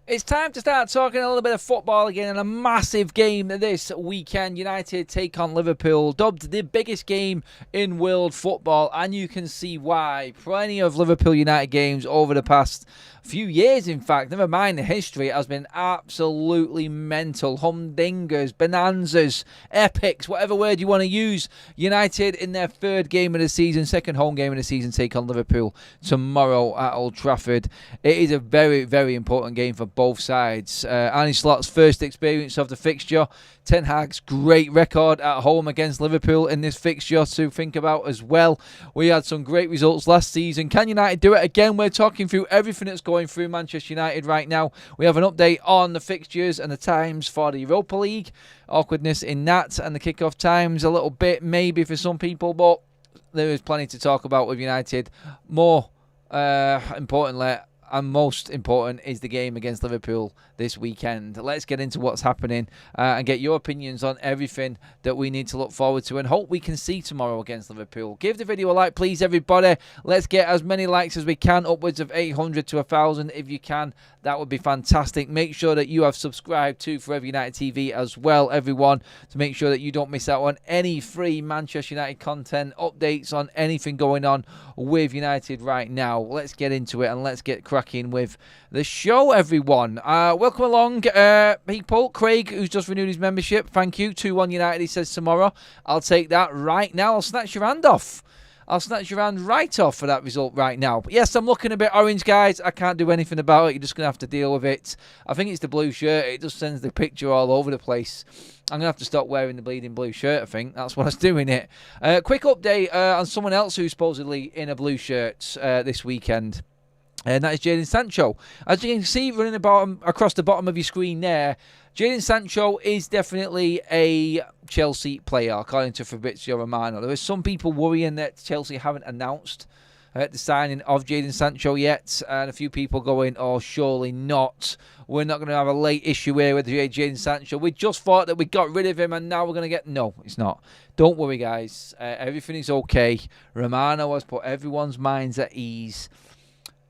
It's time to start talking a little bit of football again, and a massive game this weekend. United take on Liverpool, dubbed the biggest game in world football, and you can see why. Plenty of Liverpool United games over the past few years, in fact, never mind the history, it has been absolutely mental. Humdingers, bonanzas, epics, whatever word you want to use. United in their third game of the season, second home game of the season, take on Liverpool tomorrow at Old Trafford. It is a very, very important game for both sides. Arne Slot's first experience of the fixture. Ten Hag's great record at home against Liverpool in this fixture to think about as well. We had some great results last season. Can United do it again? We're talking through everything that's going through Manchester United right now. We have an update on the fixtures and the times for the Europa League. Awkwardness in that, and the kickoff times a little bit maybe for some people, but there is plenty to talk about with United. More importantly, and most important, is the game against Liverpool this weekend. Let's get into what's happening and get your opinions on everything that we need to look forward to and hope we can see tomorrow against Liverpool. Give the video a like, please, everybody. Let's get as many likes as we can, upwards of 800 to 1,000 if you can. That would be fantastic. Make sure that you have subscribed to Forever United TV as well, everyone, to make sure that you don't miss out on any free Manchester United content, updates on anything going on with United right now. Let's get into it and let's get cracking with the show, everyone. Welcome along, people. Craig, who's just renewed his membership, thank you. 2-1 United, he says tomorrow. I'll take that right now. I'll snatch your hand off. I'll snatch your hand right off for that result right now. But yes, I'm looking a bit orange, guys. I can't do anything about it. You're just going to have to deal with it. I think it's the blue shirt. It just sends the picture all over the place. I'm going to have to stop wearing the bleeding blue shirt, I think. That's what's doing it. Quick update on someone else who's supposedly in a blue shirt this weekend. And that is Jadon Sancho. As you can see running across the bottom of your screen there, Jadon Sancho is definitely a Chelsea player, according to Fabrizio Romano. There are some people worrying that Chelsea haven't announced the signing of Jadon Sancho yet, and a few people going, oh, surely not. We're not going to have a late issue here with Jadon Sancho. We just thought that we got rid of him, and now we're going to get... No, it's not. Don't worry, guys. Everything is okay. Romano has put everyone's minds at ease.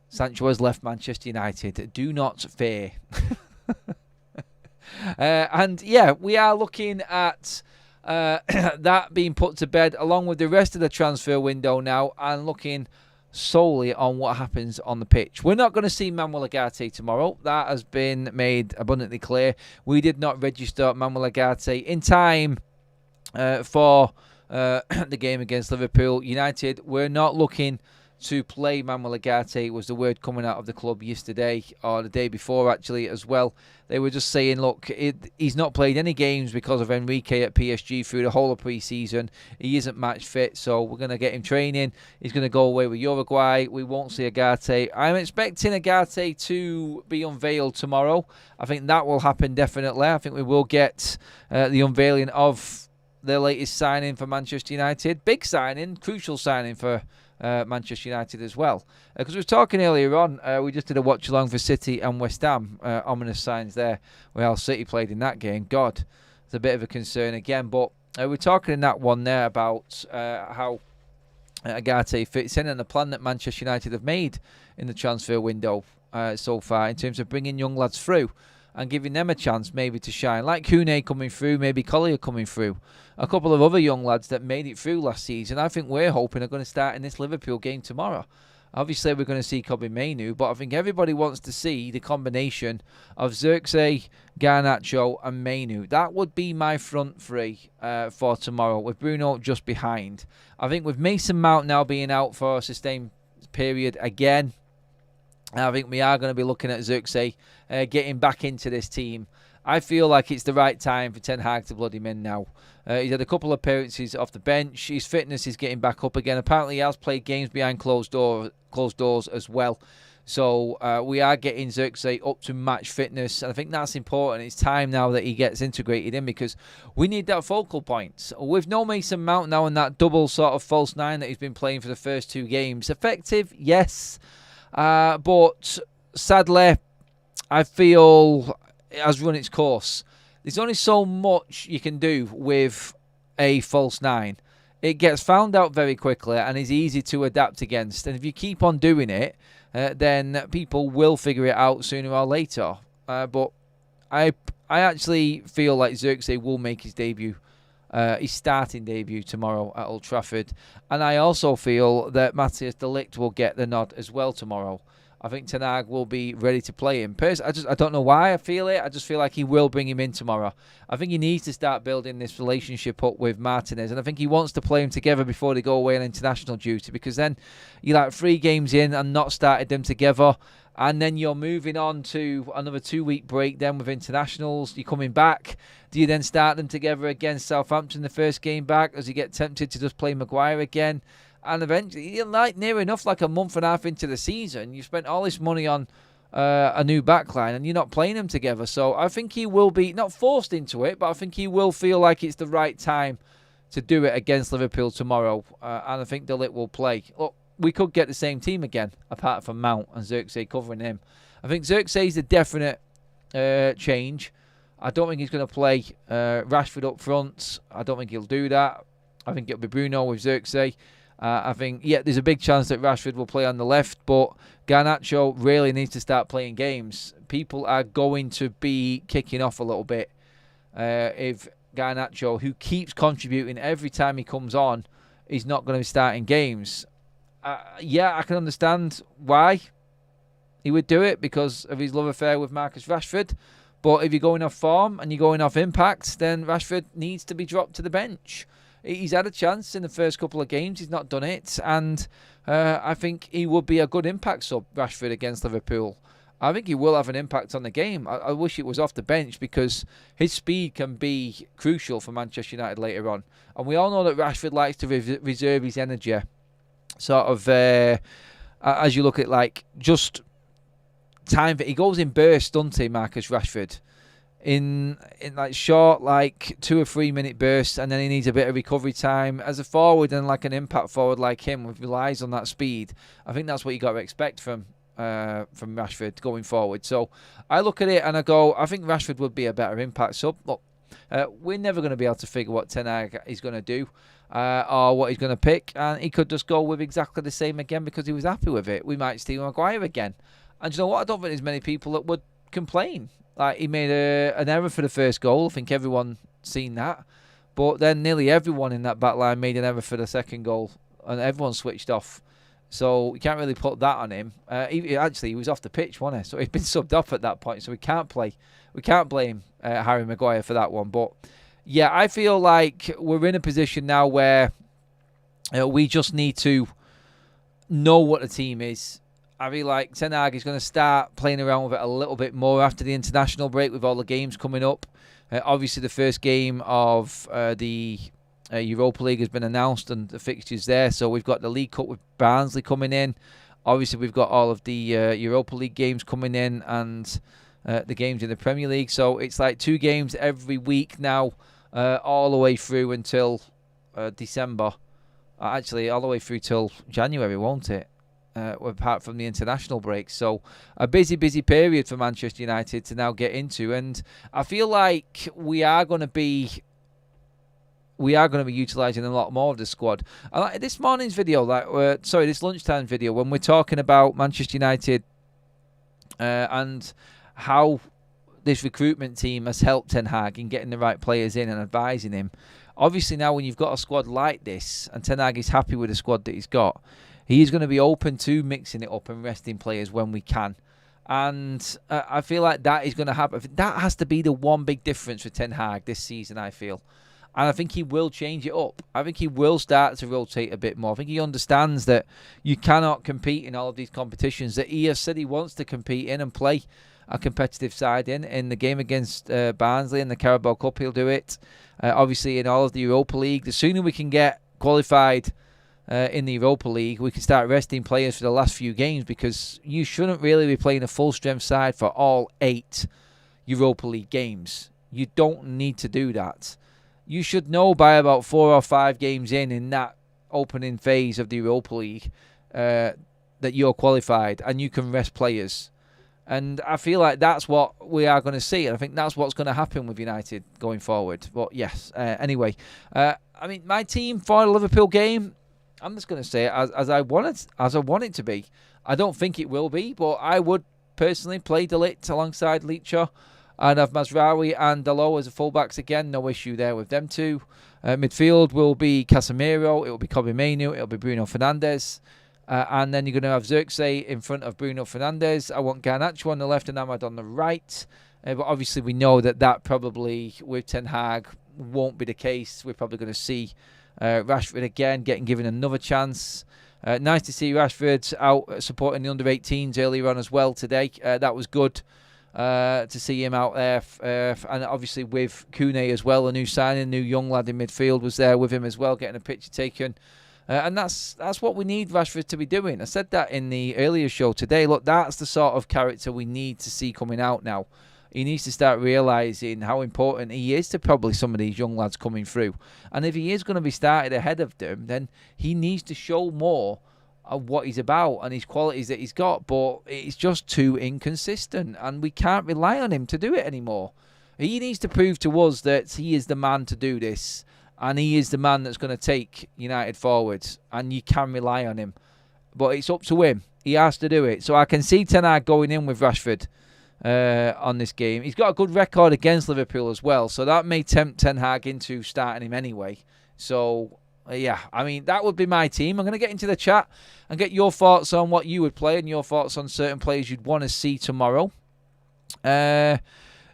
Sancho has left Manchester United. Do not fear. And yeah, we are looking at that being put to bed along with the rest of the transfer window now, and looking solely on what happens on the pitch. We're not going to see Manuel Ugarte tomorrow. That has been made abundantly clear. We did not register Manuel Ugarte in time for the game against Liverpool United. We're not looking to play Manuel Ugarte, was the word coming out of the club yesterday, or the day before actually as well. They were just saying, look, he's not played any games because of Enrique at PSG through the whole of pre-season. He isn't match fit, so we're going to get him training. He's going to go away with Uruguay. We won't see Ugarte. I'm expecting Ugarte to be unveiled tomorrow. I think that will happen definitely. I think we will get the unveiling of the latest signing for Manchester United. Big signing, crucial signing for Manchester United as well, because we were talking earlier on, we just did a watch along for City and West Ham, ominous signs there. Well, City played in that game. God, it's a bit of a concern again, but we're talking in that one there about how Ugarte fits in, and the plan that Manchester United have made in the transfer window so far in terms of bringing young lads through and giving them a chance maybe to shine, like Kune coming through, maybe Collier coming through, a couple of other young lads that made it through last season. I think we're hoping are going to start in this Liverpool game tomorrow. Obviously, we're going to see Kobbie Mainoo, but I think everybody wants to see the combination of Zirkzee, Garnacho and Mainoo. That would be my front three for tomorrow, with Bruno just behind. I think with Mason Mount now being out for a sustained period again, I think we are going to be looking at Zirkzee getting back into this team. I feel like it's the right time for Ten Hag to blood him in now. He's had a couple of appearances off the bench. His fitness is getting back up again. Apparently he has played games behind closed doors as well. So we are getting Zirkzee up to match fitness, and I think that's important. It's time now that he gets integrated in, because we need that focal point. With no Mason Mount now and that double sort of false nine that he's been playing for the first two games. Effective, yes. But sadly, I feel it has run its course. There's only so much you can do with a false nine. It gets found out very quickly and is easy to adapt against. And if you keep on doing it, then people will figure it out sooner or later. But I actually feel like Xerxes will make his debut, his starting debut tomorrow at Old Trafford. And I also feel that Matthias de Ligt will get the nod as well tomorrow. I think Ten Hag will be ready to play him. I don't know why I feel it. I just feel like he will bring him in tomorrow. I think he needs to start building this relationship up with Martinez, and I think he wants to play them together before they go away on international duty, because then you're like 3 games in and not started them together, and then you're moving on to another 2-week break then with internationals. You're coming back. Do you then start them together against Southampton the first game back, as you get tempted to just play Maguire again? And eventually, you're like near enough like a month and a half into the season. You spent all this money on a new backline and you're not playing them together. So I think he will be, not forced into it, but I think he will feel like it's the right time to do it against Liverpool tomorrow. And I think de Ligt will play. Look, we could get the same team again, apart from Mount and Xerxes covering him. I think Xerxes is a definite change. I don't think he's going to play Rashford up front. I don't think he'll do that. I think it'll be Bruno with Xerxes. I think, yeah, there's a big chance that Rashford will play on the left, but Garnacho really needs to start playing games. People are going to be kicking off a little bit if Garnacho, who keeps contributing every time he comes on, is not going to be starting games. Yeah, I can understand why he would do it, because of his love affair with Marcus Rashford. But if you're going off form and you're going off impact, then Rashford needs to be dropped to the bench. He's had a chance in the first couple of games. He's not done it. And I think he would be a good impact sub, Rashford, against Liverpool. I think he will have an impact on the game. I wish it was off the bench, because his speed can be crucial for Manchester United later on. And we all know that Rashford likes to reserve his energy. Sort of, as you look at, like, just time. He goes in bursts, doesn't he, Marcus Rashford? In like short, like 2 or 3 minute bursts, and then he needs a bit of recovery time. As a forward and like an impact forward like him, who relies on that speed, I think that's what you got to expect from Rashford going forward. So I look at it and I go, I think Rashford would be a better impact sub. Look, we're never going to be able to figure what Ten Hag is going to do or what he's going to pick, and he could just go with exactly the same again because he was happy with it. We might steal Maguire again, and you know what? I don't think there's many people that would complain. Like, he made an error for the first goal. I think everyone's seen that. But then nearly everyone in that back line made an error for the second goal, and everyone switched off. So you can't really put that on him. He was off the pitch, wasn't he? So he'd been subbed off at that point. So we can't blame Harry Maguire for that one. But yeah, I feel like we're in a position now where we just need to know what the team is. I feel like Ten Hag is going to start playing around with it a little bit more after the international break with all the games coming up. Obviously, the first game of the Europa League has been announced and the fixtures there. So we've got the League Cup with Barnsley coming in. Obviously, we've got all of the Europa League games coming in and the games in the Premier League. So it's like 2 games every week now, all the way through until December. Actually, all the way through till January, won't it? Apart from the international break. So a busy period for Manchester United to now get into, and I feel like we are going to be utilising a lot more of the squad. Like this morning's video, this lunchtime video, when we're talking about Manchester United and how this recruitment team has helped Ten Hag in getting the right players in and advising him. Obviously now when you've got a squad like this and Ten Hag is happy with the squad that he's got, he's going to be open to mixing it up and resting players when we can. And I feel like that is going to happen. That has to be the one big difference for Ten Hag this season, I feel. And I think he will change it up. I think he will start to rotate a bit more. I think he understands that you cannot compete in all of these competitions that he has said he wants to compete in and play a competitive side in the game against Barnsley and the Carabao Cup. He'll do it. Obviously, in all of the Europa League. The sooner we can get qualified in the Europa League, we can start resting players for the last few games, because you shouldn't really be playing a full-strength side for all 8 Europa League games. You don't need to do that. You should know by about 4 or 5 games in that opening phase of the Europa League that you're qualified and you can rest players. And I feel like that's what we are going to see. And I think that's what's going to happen with United going forward. But yes, anyway. I mean, my team for the Liverpool game, I'm just going to say it as I want it to be. I don't think it will be, but I would personally play De Ligt alongside Leacher and have Mazraoui and Dalot as the fullbacks again. No issue there with them two. Midfield will be Casemiro. It will be Kobe Mainoo. It will be Bruno Fernandes. And then you're going to have Xerxes in front of Bruno Fernandes. I want Garnacho on the left and Ahmad on the right. But obviously we know that probably with Ten Hag won't be the case. We're probably going to see Rashford again given another chance. Nice to see Rashford out supporting the under-18s earlier on as well today. That was good to see him out there. And obviously with Kune as well, a new signing, new young lad in midfield was there with him as well, getting a picture taken. And that's what we need Rashford to be doing. I said that in the earlier show today. Look, that's the sort of character we need to see coming out now. He needs to start realising how important he is to probably some of these young lads coming through. And if he is going to be started ahead of them, then he needs to show more of what he's about and his qualities that he's got. But it's just too inconsistent, and we can't rely on him to do it anymore. He needs to prove to us that he is the man to do this. And he is the man that's going to take United forwards. And you can rely on him. But it's up to him. He has to do it. So I can see Ten Hag going in with Rashford on this game. He's got a good record against Liverpool as well. So that may tempt Ten Hag into starting him anyway. So, yeah. I mean, that would be my team. I'm going to get into the chat and get your thoughts on what you would play and your thoughts on certain players you'd want to see tomorrow.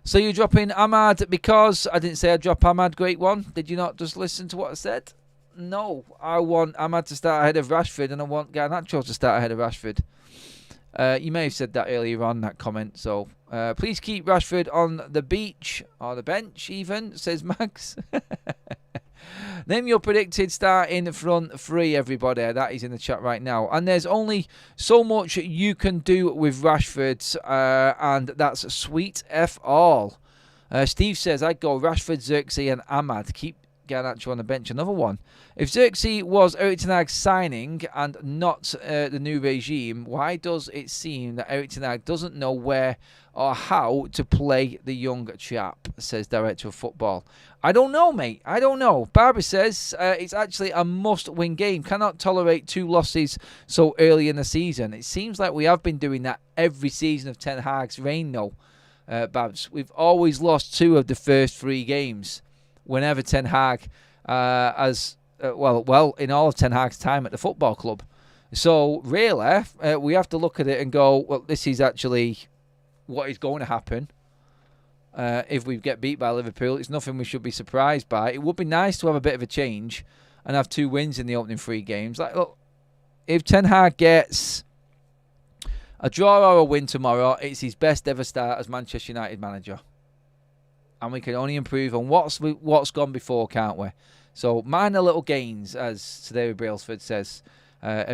So you're dropping Ahmad because I didn't say I'd drop Ahmad, great one. Did you not just listen to what I said? No, I want Ahmad to start ahead of Rashford and I want Garnacho to start ahead of Rashford. You may have said that earlier on, that comment. So please keep Rashford on the beach or the bench even, says Max. Name your predicted starting front three, everybody. That is in the chat right now. And there's only so much you can do with Rashford, and that's sweet F all. Steve says, I'd go Rashford, Xerxes and Ahmad. Keep Garnacho on the bench. Another one. If Xerxes was Erik ten Hag's signing and not the new regime, why does it seem that Erik ten Hag doesn't know where or how to play the young chap, says Director of Football. I don't know, mate. I don't know. Barbara says it's actually a must-win game. Cannot tolerate 2 losses so early in the season. It seems like we have been doing that every season of Ten Hag's reign, though, Babs. We've always lost 2 of the first 3 games whenever Ten Hag has... well, in all of Ten Hag's time at the football club. So, really, we have to look at it and go, well, this is actually what is going to happen if we get beat by Liverpool. It's nothing we should be surprised by. It would be nice to have a bit of a change and have 2 wins in the opening 3 games. Like, look, if Ten Hag gets a draw or a win tomorrow, it's his best ever start as Manchester United manager. And we can only improve on what's gone before, can't we? So minor little gains, as David Brailsford says,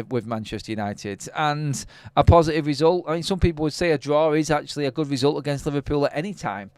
with Manchester United. And a positive result. I mean, some people would say a draw is actually a good result against Liverpool at any time.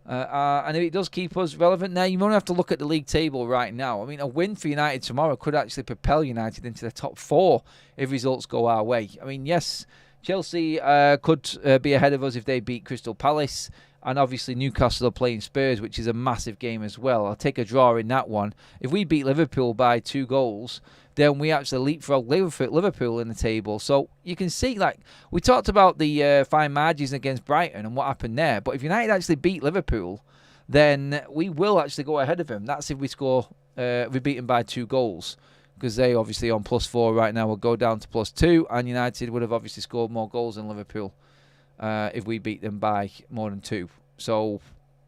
And if it does keep us relevant now, you won't have to look at the league table right now. I mean, a win for United tomorrow could actually propel United into the top 4 if results go our way. I mean, yes, Chelsea could be ahead of us if they beat Crystal Palace. And obviously Newcastle are playing Spurs, which is a massive game as well. I'll take a draw in that one. If we beat Liverpool by 2 goals, then we actually leapfrog Liverpool in the table. So you can see, like, we talked about the fine margins against Brighton and what happened there. But if United actually beat Liverpool, then we will actually go ahead of them. That's if we score, if we beat them by 2 goals. Because they obviously on +4 right now will go down to +2. And United would have obviously scored more goals than Liverpool. If we beat them by more than 2. So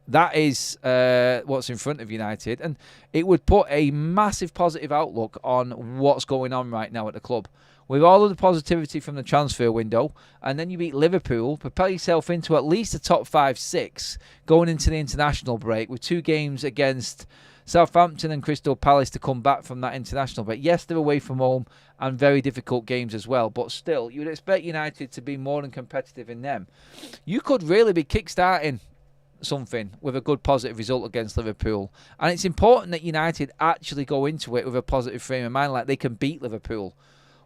that is what's in front of United. And it would put a massive positive outlook on what's going on right now at the club. With all of the positivity from the transfer window, and then you beat Liverpool, propel yourself into at least the top 5-6 going into the international break with 2 games against Southampton and Crystal Palace to come back from that international break. Yes, they're away from home and very difficult games as well, but still, you would expect United to be more than competitive in them. You could really be kick-starting something with a good positive result against Liverpool. And it's important that United actually go into it with a positive frame of mind, like they can beat Liverpool.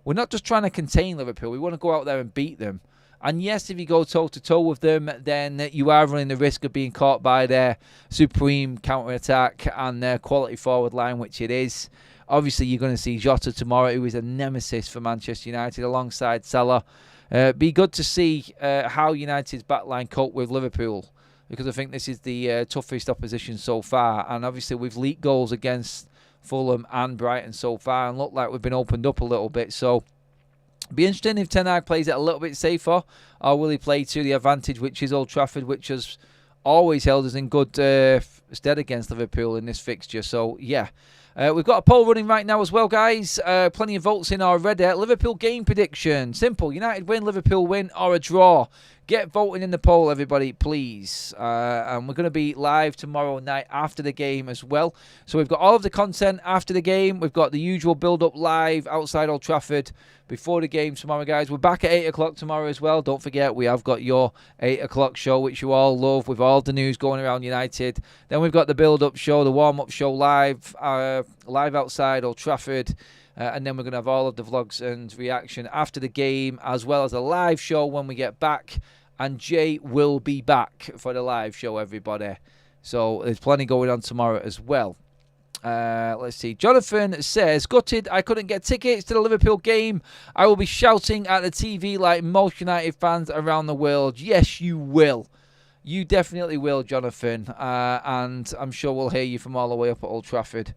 We're not just trying to contain Liverpool. We want to go out there and beat them. And yes, if you go toe-to-toe with them, then you are running the risk of being caught by their supreme counter-attack and their quality forward line, which it is. Obviously, you're going to see Jota tomorrow, who is a nemesis for Manchester United, alongside Salah. Be good to see how United's backline cope with Liverpool, because I think this is the toughest opposition so far. And obviously, we've leaked goals against Fulham and Brighton so far, and look like we've been opened up a little bit. So be interesting if Ten Hag plays it a little bit safer, or will he play to the advantage, which is Old Trafford, which has always held us in good stead against Liverpool in this fixture. So yeah, we've got a poll running right now as well, guys. Plenty of votes in already. Liverpool game prediction: simple, United win, Liverpool win, or a draw. Get voting in the poll, everybody, please. And we're going to be live tomorrow night after the game as well. So we've got all of the content after the game. We've got the usual build-up live outside Old Trafford before the game tomorrow, guys. We're back at 8 o'clock tomorrow as well. Don't forget, we have got your 8 o'clock show, which you all love, with all the news going around United. Then we've got the build-up show, the warm-up show live outside Old Trafford. And then we're going to have all of the vlogs and reaction after the game, as well as a live show when we get back. And Jay will be back for the live show, everybody. So there's plenty going on tomorrow as well. Let's see. Jonathan says, gutted I couldn't get tickets to the Liverpool game. I will be shouting at the TV like most United fans around the world. Yes, you will. You definitely will, Jonathan. And I'm sure we'll hear you from all the way up at Old Trafford.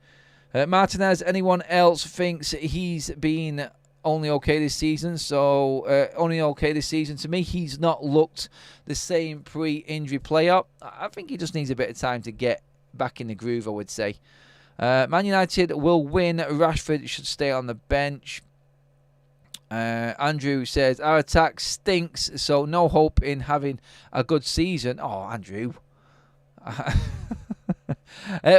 Martinez, anyone else thinks he's been only okay this season? So, only okay this season. To me, he's not looked the same pre-injury player. I think he just needs a bit of time to get back in the groove, I would say. Man United will win. Rashford should stay on the bench. Andrew says, our attack stinks, so no hope in having a good season. Oh, Andrew.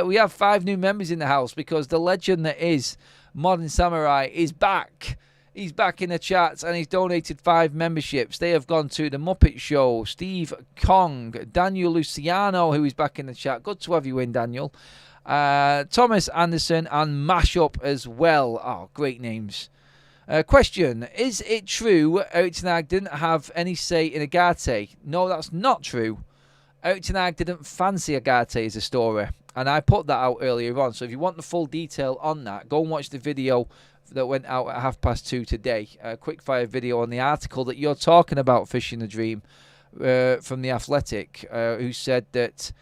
We have 5 new members in the house because the legend that is Modern Samurai is back. He's back in the chats and he's donated 5 memberships. They have gone to The Muppet Show, Steve Kong, Daniel Luciano, who is back in the chat. Good to have you in, Daniel. Thomas Anderson and Mashup as well. Oh, great names. Question, is it true Erik ten Hag didn't have any say in Agate? No, that's not true. Erik ten Hag didn't fancy Agate as a story, and I put that out earlier on. So if you want the full detail on that, go and watch the video that went out at 2:30 today. A quick-fire video on the article that you're talking about, Fishing the Dream, from The Athletic, who said that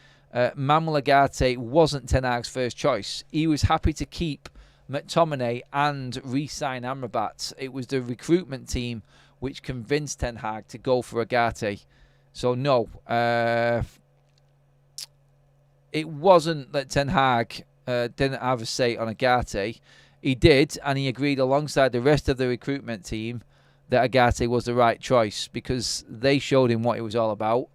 Manuel Agate wasn't Ten Hag's first choice. He was happy to keep McTominay and re-sign Amrabat. It was the recruitment team which convinced Ten Hag to go for Agate. So no, it wasn't that Ten Hag didn't have a say on Agate. He did, and he agreed alongside the rest of the recruitment team that Agate was the right choice because they showed him what it was all about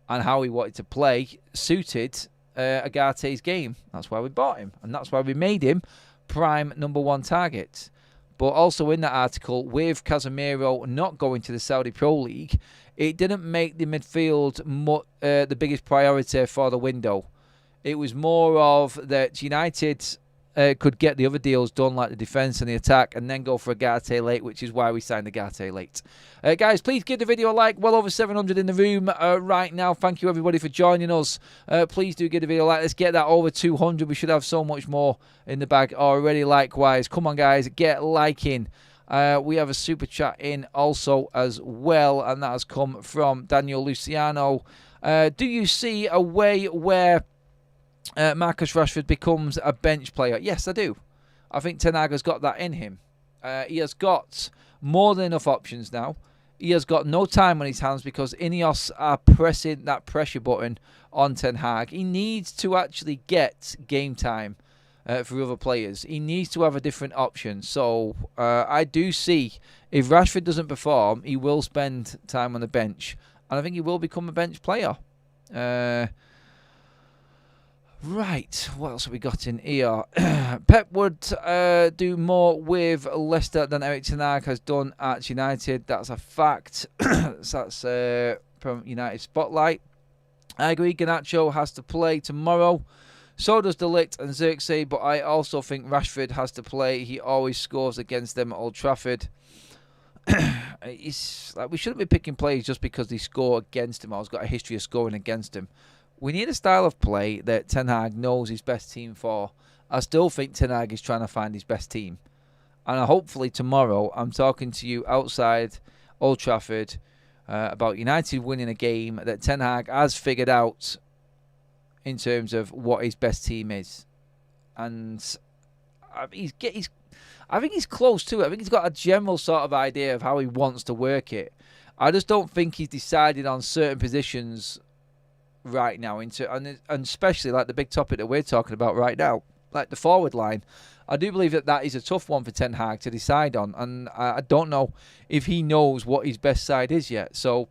and how he wanted to play suited Agate's game. That's why we bought him, and that's why we made him prime #1 target. But also in that article, with Casemiro not going to the Saudi Pro League, it didn't make the midfield the biggest priority for the window. It was more of that United could get the other deals done, like the defence and the attack, and then go for Agate late, which is why we signed Agate late. Guys, please give the video a like. Well over 700 in the room right now. Thank you, everybody, for joining us. Please do give the video a like. Let's get that over 200. We should have so much more in the bag already. Likewise, come on, guys, get liking. We have a super chat in also as well, and that has come from Daniel Luciano. Do you see a way where Marcus Rashford becomes a bench player? Yes, I do. I think Ten Hag has got that in him. He has got more than enough options now. He has got no time on his hands because Ineos are pressing that pressure button on Ten Hag. He needs to actually get game time for other players. He needs to have a different option. So I do see if Rashford doesn't perform, he will spend time on the bench. And I think he will become a bench player. Right, what else have we got in here? Pep would do more with Leicester than Erik ten Hag has done at United. That's a fact. That's from United Spotlight. I agree, Garnacho has to play tomorrow. So does De Ligt and Xerxes, but I also think Rashford has to play. He always scores against them at Old Trafford. it's like we shouldn't be picking players just because they score against him or has got a history of scoring against him. We need a style of play that Ten Hag knows his best team for. I still think Ten Hag is trying to find his best team. And hopefully tomorrow I'm talking to you outside Old Trafford about United winning a game that Ten Hag has figured out in terms of what his best team is. And I think he's close to it. I think he's got a general sort of idea of how he wants to work it. I just don't think he's decided on certain positions right now, and especially like the big topic that we're talking about right now, like the forward line. I do believe that is a tough one for Ten Hag to decide on, and I don't know if he knows what his best side is yet. So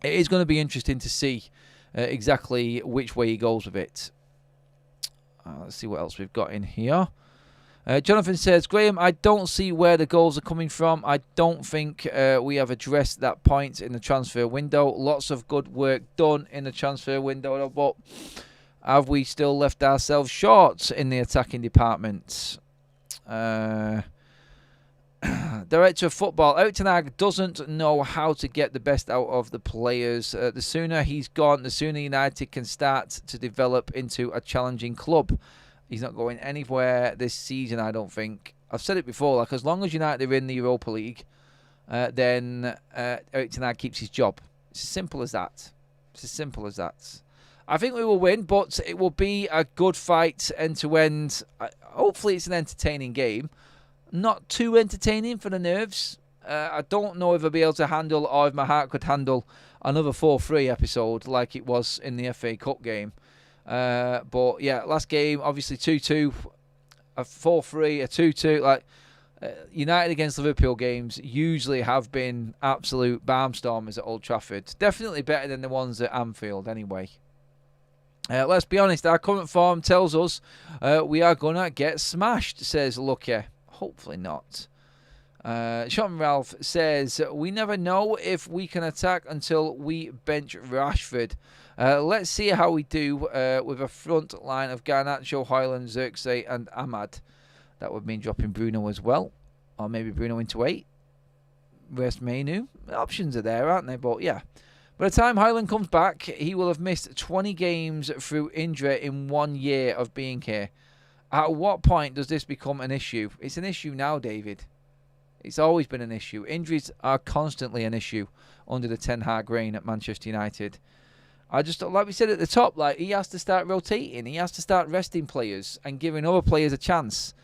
it is going to be interesting to see exactly which way he goes with it. Let's see what else we've got in here. Jonathan says, Graham, I don't see where the goals are coming from. I don't think we have addressed that point in the transfer window. Lots of good work done in the transfer window, but have we still left ourselves short in the attacking department? Director of football, Erik Ten Hag doesn't know how to get the best out of the players. The sooner he's gone, the sooner United can start to develop into a challenging club. He's not going anywhere this season, I don't think. I've said it before, like as long as United are in the Europa League, then Erik Ten Hag keeps his job. It's as simple as that. It's as simple as that. I think we will win, but it will be a good fight end to end. Hopefully it's an entertaining game. Not too entertaining for the nerves. I don't know if I'll be able to handle, or if my heart could handle, another 4-3 episode like it was in the FA Cup game. But yeah, last game, obviously 2-2, a 4-3, a 2-2. Like United against Liverpool games usually have been absolute barnstormers at Old Trafford. Definitely better than the ones at Anfield anyway. Let's be honest, our current form tells us we are going to get smashed, says Lucky. Hopefully not. Sean Ralph says, we never know if we can attack until we bench Rashford. Let's see how we do with a front line of Garnacho, Højlund, Xerxes and Ahmad. That would mean dropping Bruno as well. Or maybe Bruno into 8. Rest Menu. Options are there, aren't they? But yeah. By the time Højlund comes back, he will have missed 20 games through injury in 1 year of being here. At what point does this become an issue? It's an issue now, David. It's always been an issue. Injuries are constantly an issue under the Ten Hag reign at Manchester United. I just, like we said at the top, like he has to start rotating. He has to start resting players and giving other players a chance.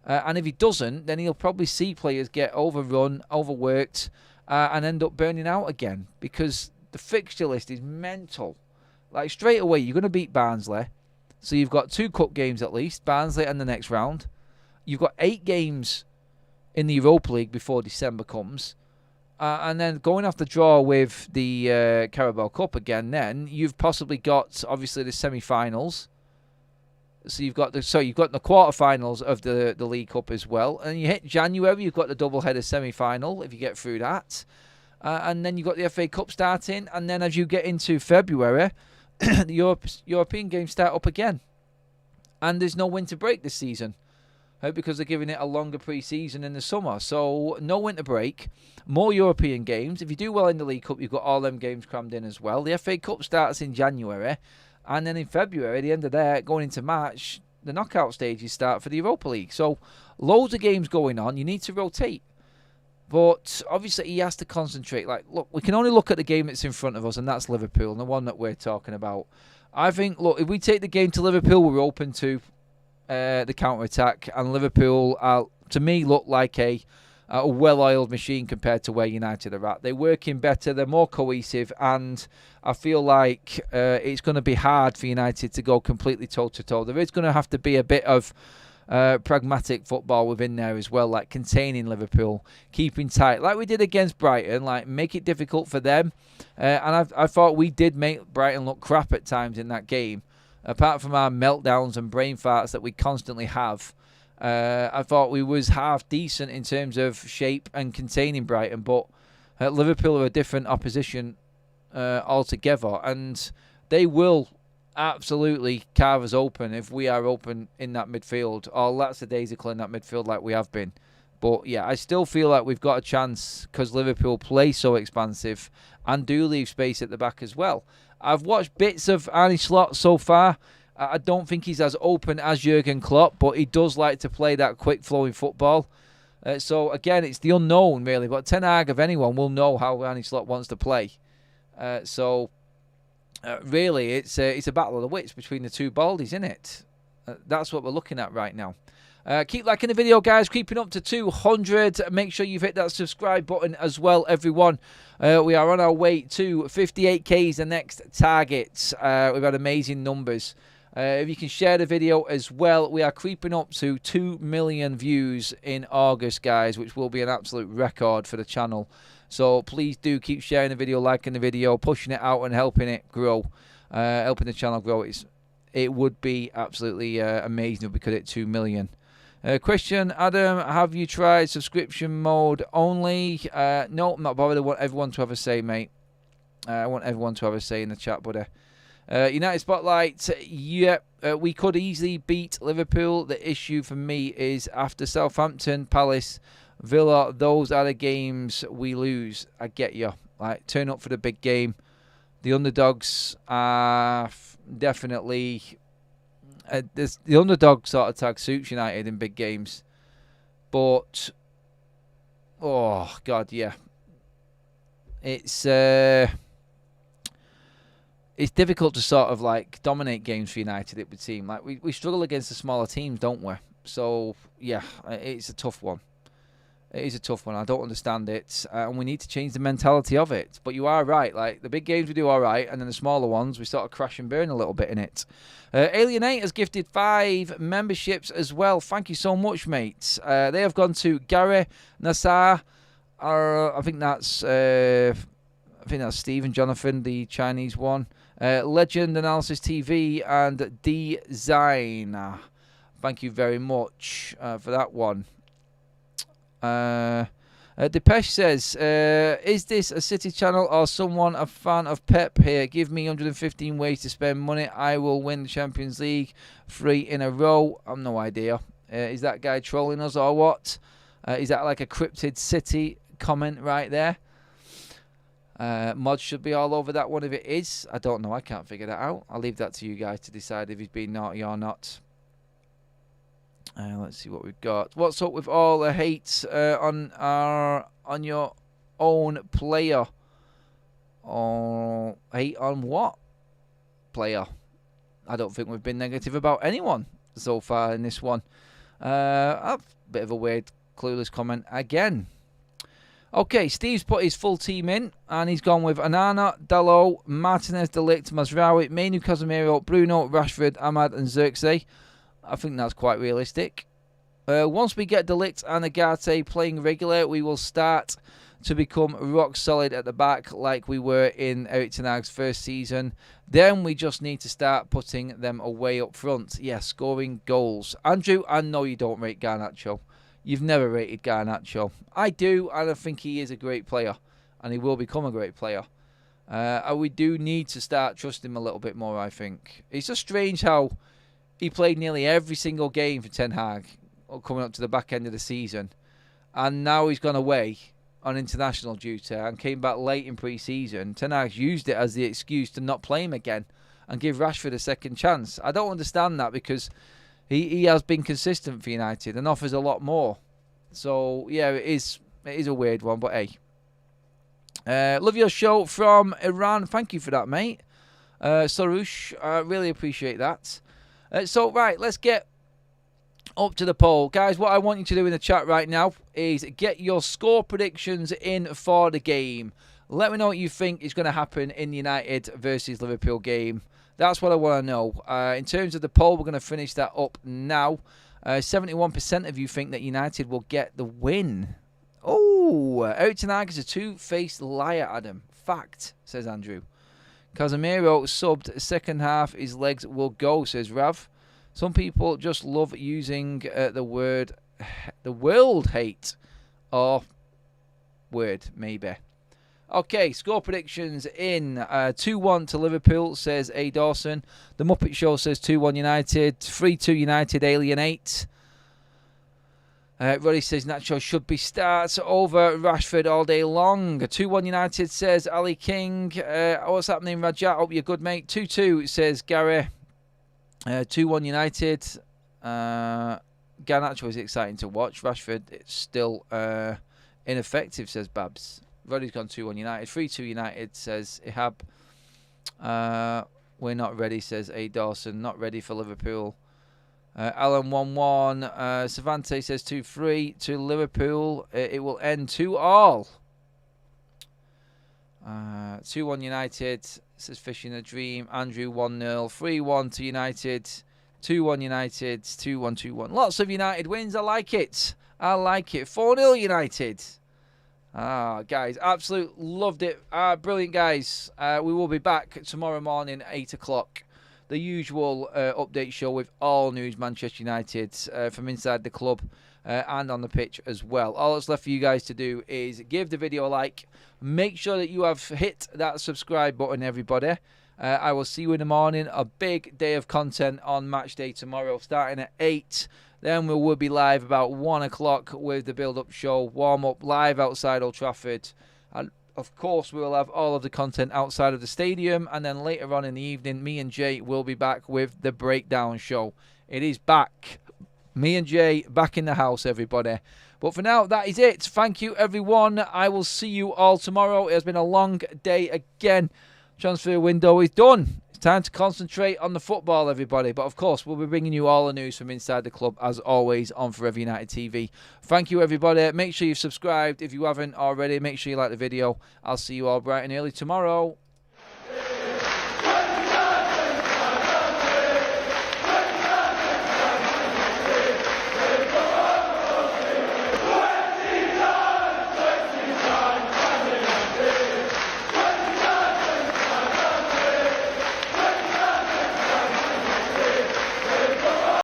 And if he doesn't, then he'll probably see players get overrun, overworked, and end up burning out again. Because the fixture list is mental. Like straight away, you're going to beat Barnsley. So you've got 2 cup games at least, Barnsley and the next round. You've got 8 games in the Europa League before December comes. And then going off the draw with the Carabao Cup again, then you've possibly got obviously the semi-finals. So you've got the quarter-finals of the League Cup as well. And you hit January, you've got the double-header semi-final if you get through that. And then you've got the FA Cup starting. And then as you get into February, the European games start up again. And there's no winter break this season. Because they're giving it a longer pre-season in the summer. So no winter break, more European games. If you do well in the League Cup, you've got all them games crammed in as well. The FA Cup starts in January. And then in February, the end of there, going into March, the knockout stages start for the Europa League. So loads of games going on. You need to rotate. But obviously he has to concentrate. Like, look, we can only look at the game that's in front of us, and that's Liverpool, and the one that we're talking about. I think, look, if we take the game to Liverpool, we're open to the counter-attack, and Liverpool, to me, look like a well-oiled machine compared to where United are at. They're working better, they're more cohesive, and I feel like it's going to be hard for United to go completely toe-to-toe. There is going to have to be a bit of pragmatic football within there as well, like containing Liverpool, keeping tight, like we did against Brighton, like make it difficult for them. And I thought we did make Brighton look crap at times in that game. Apart from our meltdowns and brain farts that we constantly have, I thought we was half decent in terms of shape and containing Brighton. But Liverpool are a different opposition altogether, and they will absolutely carve us open if we are open in that midfield, or lackadaisical in that midfield like we have been. But yeah, I still feel like we've got a chance because Liverpool play so expansive and do leave space at the back as well. I've watched bits of Arne Slot so far. I don't think he's as open as Jurgen Klopp, but he does like to play that quick-flowing football. So, again, it's the unknown, really. But Ten Hag, if anyone, will know how Arne Slot wants to play. Really, it's a battle of the wits between the two Baldies, isn't it? That's what we're looking at right now. Keep liking the video, guys. Creeping up to 200. Make sure you've hit that subscribe button as well, everyone. We are on our way to 58k is the next target. We've had amazing numbers. If you can share the video as well, we are creeping up to 2 million views in August, guys, which will be an absolute record for the channel. So please do keep sharing the video, liking the video, pushing it out and helping it grow, helping the channel grow. It would be absolutely amazing if we could hit 2 million. Question, Adam, have you tried subscription mode only? No, I'm not bothered. I want everyone to have a say, mate. I want everyone to have a say in the chat, buddy. United Spotlight, we could easily beat Liverpool. The issue for me is after Southampton, Palace, Villa, those are the games we lose. I get you. Like, turn up for the big game. The underdogs are definitely... the underdog sort of tag suits United in big games. But... oh, God, yeah. It's difficult to sort of like dominate games for United, it would seem. Like we struggle against the smaller teams, don't we? So, yeah, it's a tough one. It is a tough one. I don't understand it. And we need to change the mentality of it. But you are right. Like, the big games we do all right. And then the smaller ones, we sort of crash and burn a little bit in it. Alienate has gifted 5 memberships as well. Thank you so much, mates. They have gone to Gary Nassar. I think that's Stephen Jonathan, the Chinese one. Legend Analysis TV and Design. Thank you very much for that one. Depeche says, is this a City channel or someone a fan of Pep here? Give me 115 ways to spend money. I will win the Champions League 3 in a row. I've no idea. Is that guy trolling us or what? Is that like a cryptid City comment right there? Mod should be all over that one if it is. I don't know. I can't figure that out. I'll leave that to you guys to decide if he's been naughty or not. Let's see what we've got. What's up with all the hate on your own player? Oh, hate on what player? I don't think we've been negative about anyone so far in this one. A bit of a weird, clueless comment again. Okay, Steve's put his full team in, and he's gone with Onana, Dalot, Martinez, De Ligt, Mazraoui, Mainu, Casemiro, Bruno, Rashford, Ahmad, and Xerxes. I think that's quite realistic. Once we get De Ligt and Agate playing regular, we will start to become rock solid at the back like we were in Erik ten Hag's first season. Then we just need to start putting them away up front. Yeah, scoring goals. Andrew, I know you don't rate Garnacho. You've never rated Garnacho. I do, and I think he is a great player, and he will become a great player. We do need to start trusting him a little bit more, I think. It's just strange how he played nearly every single game for Ten Hag coming up to the back end of the season, and now he's gone away on international duty and came back late in pre-season. Ten Hag's used it as the excuse to not play him again and give Rashford a second chance. I don't understand that because he has been consistent for United and offers a lot more. So, yeah, it is a weird one, but hey. Love your show from Iran. Thank you for that, mate. Sarush, I really appreciate that. So, right, let's get up to the poll. Guys, what I want you to do in the chat right now is get your score predictions in for the game. Let me know what you think is going to happen in the United versus Liverpool game. That's what I want to know. In terms of the poll, we're going to finish that up now. 71% of you think that United will get the win. Oh, Erik ten Hag is a two-faced liar, Adam. Fact, says Andrew. Casemiro subbed second half. His legs will go, says Rav. Some people just love using the world hate. Or word, maybe. Okay, score predictions in 2-1 to Liverpool, says A. Dawson. The Muppet Show says 2-1 United. 3-2 United, Alienate. Roddy says Nacho should be starts over Rashford all day long. 2-1 United, says Ali King. What's happening, Rajat? Hope you're good, mate. 2-2, says Gary. 2-1 United. Garnacho is exciting to watch. Rashford, it's still ineffective, says Babs. Roddy's gone 2-1 United. 3-2 United, says Ihab. We're not ready, says A. Dawson. Not ready for Liverpool. Alan 1-1. Savante says 2-3 to Liverpool. It will end 2-all. 2-1 United, says Fish in a Dream. Andrew 1-0. 3-1 to United. 2-1 United. 2-1, 2-1. Lots of United wins. I like it. I like it. 4-0 United. Guys, absolute loved it. Brilliant, guys. We will be back tomorrow morning, 8 o'clock. The usual update show with all news Manchester United from inside the club and on the pitch as well. All that's left for you guys to do is give the video a like. Make sure that you have hit that subscribe button, everybody. I will see you in the morning. A big day of content on match day tomorrow, starting at 8. Then we will be live about 1 o'clock with the build-up show, warm-up live outside Old Trafford. And, of course, we will have all of the content outside of the stadium. And then later on in the evening, me and Jay will be back with the breakdown show. It is back. Me and Jay back in the house, everybody. But for now, that is it. Thank you, everyone. I will see you all tomorrow. It has been a long day again. Transfer window is done. Time to concentrate on the football, everybody. But, of course, we'll be bringing you all the news from inside the club, as always, on Forever United TV. Thank you, everybody. Make sure you've subscribed if you haven't already. Make sure you like the video. I'll see you all bright and early tomorrow.